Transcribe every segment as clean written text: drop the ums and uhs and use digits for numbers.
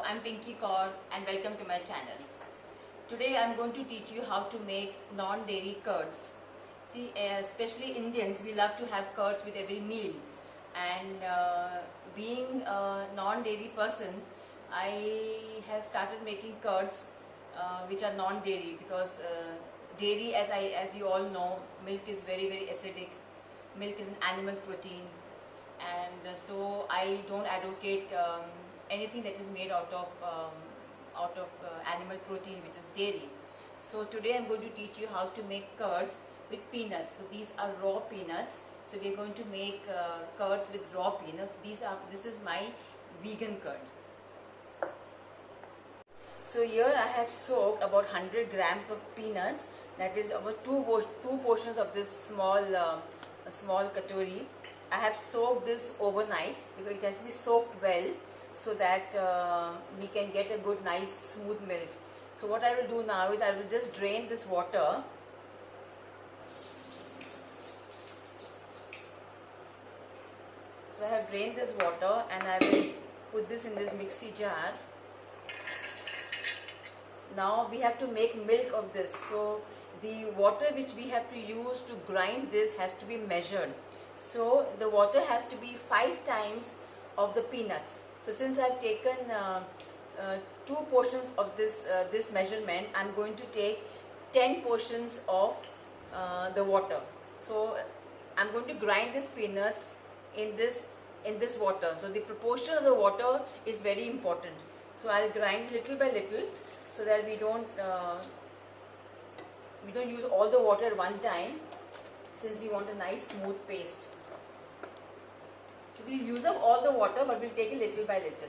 I'm Pinky Kaur and welcome to my channel. Today I'm going to teach you how to make non-dairy curds. See, especially Indians, we love to have curds with every meal. And being a non-dairy person, I have started making curds which are non-dairy because dairy, as you all know, milk is very acidic. Milk is an animal protein, and so I don't advocate anything that is made out of animal protein, which is dairy. So today I'm going to teach you how to make curds with peanuts. So these are raw peanuts. So we are going to make curds with raw peanuts. This is my vegan curd. So here I have soaked about 100 grams of peanuts. That is about two portions of this small katori. I have soaked this overnight because it has to be soaked well so that we can get a good nice smooth milk. So what I will do now is I will just drain this water. So I have drained this water and I will put this in this mixie jar. Now we have to make milk of this. So the water which we have to use to grind this has to be measured. So the water has to be 5 times of the peanuts. So since I have taken 2 portions of this measurement, I am going to take 10 portions of the water. So I am going to grind these peanuts in this water. So the proportion of the water is very important. So I will grind little by little so that we don't use all the water at one time, since we want a nice smooth paste. So we'll use up all the water, but we'll take it little by little.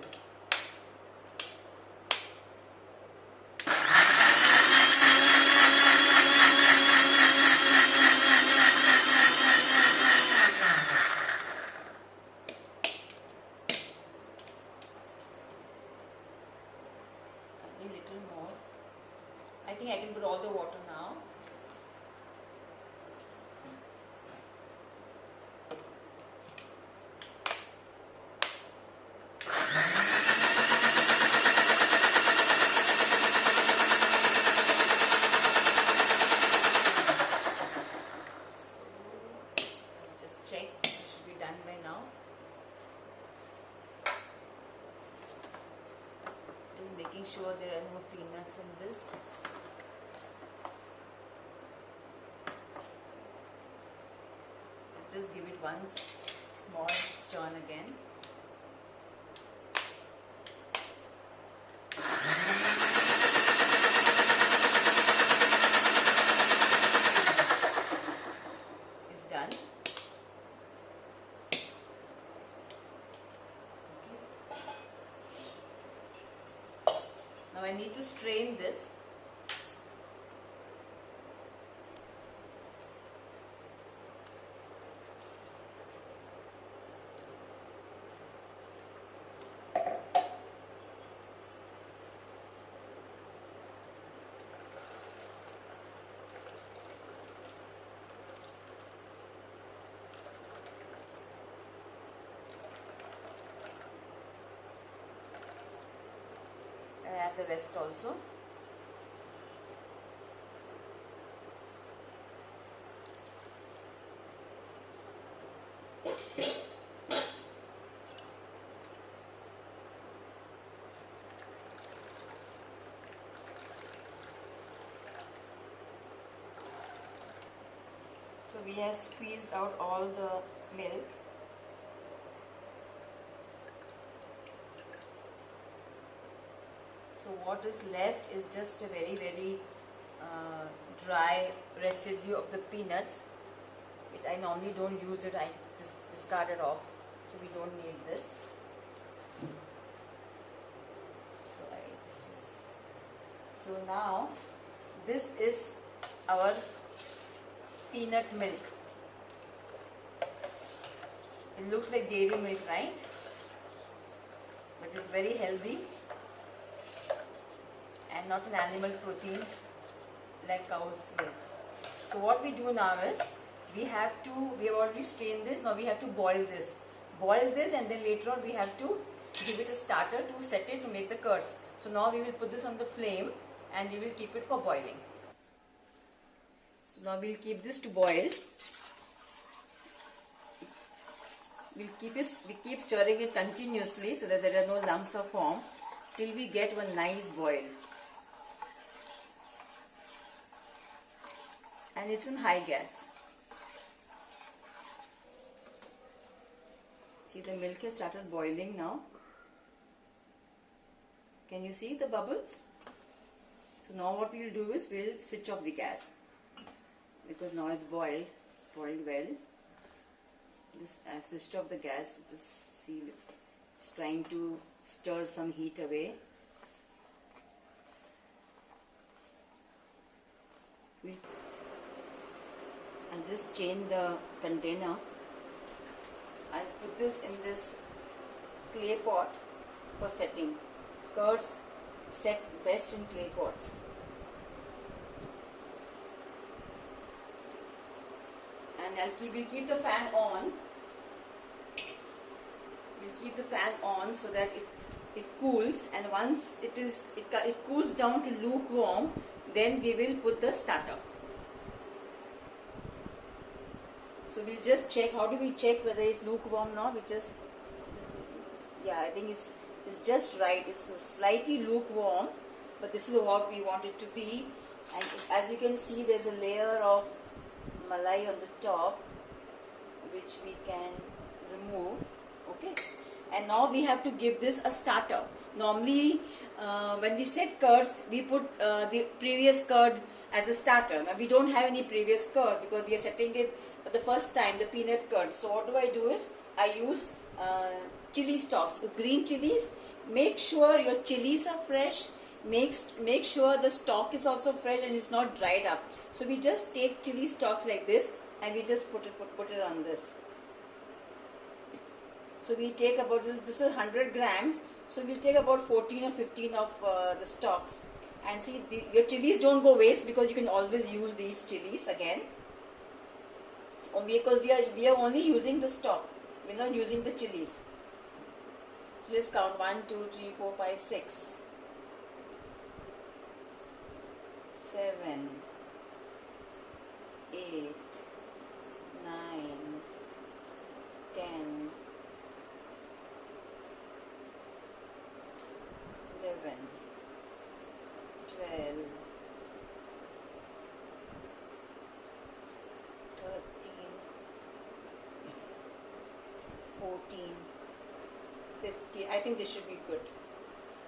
A little more. I think I can put all the water now. Done by now. Just making sure there are no peanuts in this. Just give it one small churn again. It's done. Now I need to strain this. Add the rest also. So we have squeezed out all the milk. So what is left is just a very dry residue of the peanuts, which I normally don't use it. I just discard it off. So we don't need this. So now this is our peanut milk. It looks like dairy milk, right? But it's very healthy and not an animal protein like cow's milk. So what we do now is we have already strained this. Now we have to boil this and then later on we have to give it a starter to set it to make the curds. So now we will put this on the flame and we will keep it for boiling. So now we'll keep this to boil. We keep stirring it continuously so that there are no lumps of form till we get one nice boil. And it's on high gas. See, the milk has started boiling now. Can you see the bubbles? So now what we'll do is we'll switch off the gas because now it's boiled well. I've switched off the gas. Just see, it's trying to stir some heat away. I'll just change the container. I'll put this in this clay pot for setting. Curds set best in clay pots. And we'll keep the fan on. We'll keep the fan on so that it cools, and once it cools down to lukewarm, then we will put the starter. So we'll just check. How do we check whether it's lukewarm now? I think it's just right. It's slightly lukewarm, but this is what we want it to be. And as you can see, there's a layer of malai on the top, which we can remove. Okay. And now we have to give this a starter. Normally, when we set curds, we put the previous curd as a starter. Now we don't have any previous curd because we are setting it for the first time, the peanut curd. So what do is I use chili stalks, green chilies. Make sure your chilies are fresh. Make sure the stalk is also fresh and it's not dried up. So we just take chili stalks like this and we just put it on this. So we take about this is 100 grams. So we'll take about 14 or 15 of the stalks. And see, your chilies don't go waste because you can always use these chilies again. So because we are only using the stalk, we're not using the chilies. So let's count 1, 2, 3, 4, 5, 6, 7, 8, 9, 10, 11, 12, 13, 14, 15. I think this should be good.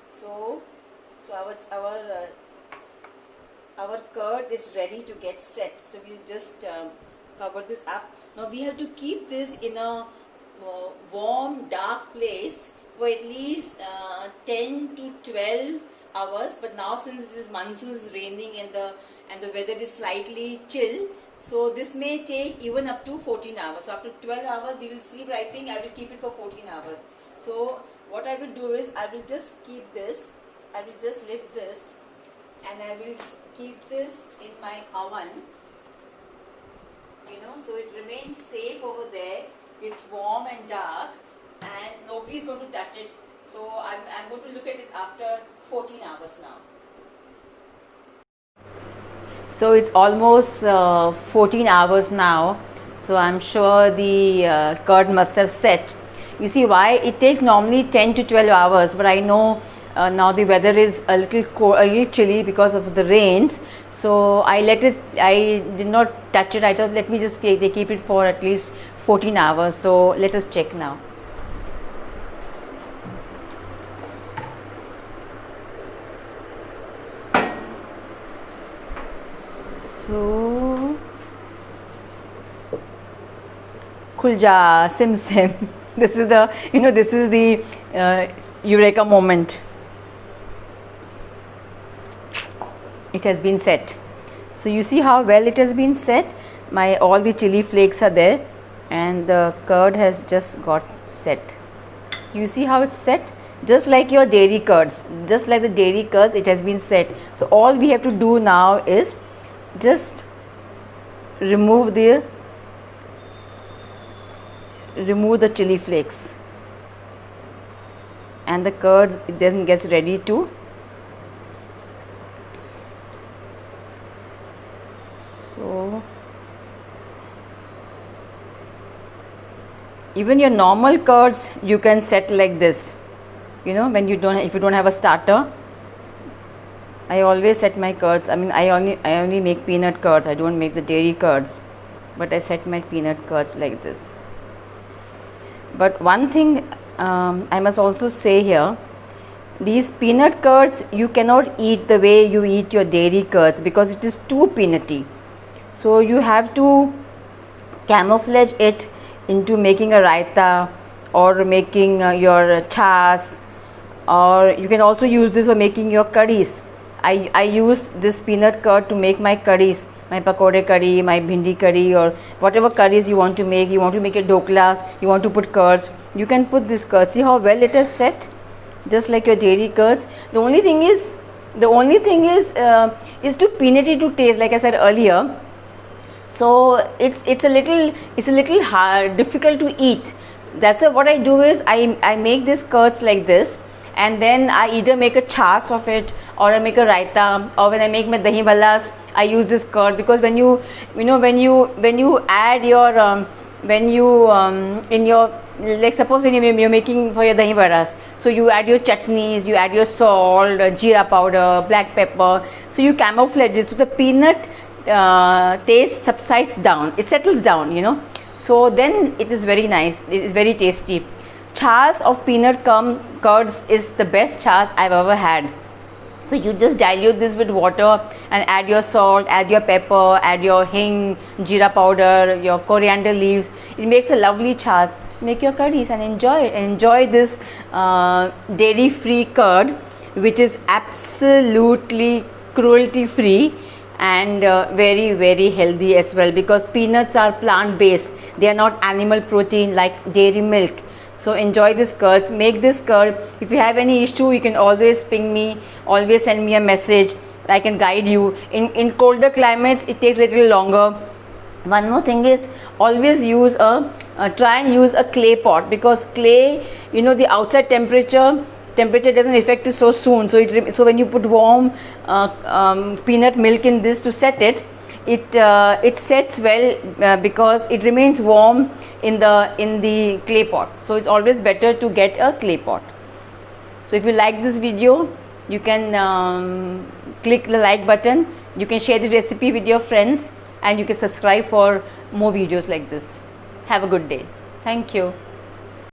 So our curd is ready to get set. So we'll just cover this up. Now we have to keep this in a warm, dark place for at least 10 to 12 hours. But now since this monsoon is raining and the weather is slightly chill, so this may take even up to 14 hours. So after 12 hours we will see, but I think I will keep it for 14 hours. So what I will do is I will just keep this, I will just lift this and I will keep this in my oven, so it remains safe over there. It's warm and dark and nobody is going to touch it. So I'm going to look at it after 14 hours now. So it's almost 14 hours now. So I'm sure the curd must have set. You see why it takes normally 10 to 12 hours, but I know now the weather is a little chilly because of the rains. So I did not touch it. I thought let me just keep it for at least 14 hours. So let us check now. So Khulja, sim sim. This is the eureka moment. It has been set. So you see how well it has been set. All the chili flakes are there and the curd has just got set. So you see how it's set, just like your dairy curds, just like the dairy curds, it has been set. So all we have to do now is just remove the chili flakes. and the curd it then gets ready too. So even your normal curds you can set like this, you know, when you don't, if you don't have a starter. I always set my curds, I mean I only make peanut curds, I don't make the dairy curds, but I set my peanut curds like this. But one thing I must also say here, these peanut curds you cannot eat the way you eat your dairy curds because it is too peanutty. So you have to camouflage it into making a raita or making your chas, or you can also use this for making your curries. I use this peanut curd to make my curries, my pakode curry, my bhindi curry, or whatever curries you want to make. You want to make a doklas, you want to put curds, you can put this curd. See how well it is set, just like your dairy curds. The only thing is too peanutty to taste, like I said earlier. So it's a little hard, difficult to eat. That's why what I do is I make these curds like this, and then I either make a chas of it, or I make a raita, or when I make my dahi wallas I use this curd, because when you add your in your, like suppose when you're making for your dahi vadas, so you add your chutneys, you add your salt, jeera powder, black pepper, so you camouflage it, so the peanut taste subsides down, it settles down, you know, so then it is very nice, it is very tasty. Chas of peanut curds is the best chas I've ever had. So you just dilute this with water and add your salt, add your pepper, add your hing, jeera powder, your coriander leaves. It makes a lovely chas. Make your curries and enjoy it. Enjoy this dairy free curd, which is absolutely cruelty free and very, very healthy as well, because peanuts are plant based, they are not animal protein like dairy milk. So enjoy this curds, make this curd. If you have any issue, you can always ping me, always send me a message, I can guide you. In colder climates it takes a little longer. One more thing is, always use try and use a clay pot, because clay, you know, the outside temperature doesn't affect it so soon. So when you put warm peanut milk in this to set it, it sets well because it remains warm in the clay pot. So it's always better to get a clay pot. So if you like this video, you can click the like button, you can share the recipe with your friends, and you can subscribe for more videos like this. Have a good day. Thank you.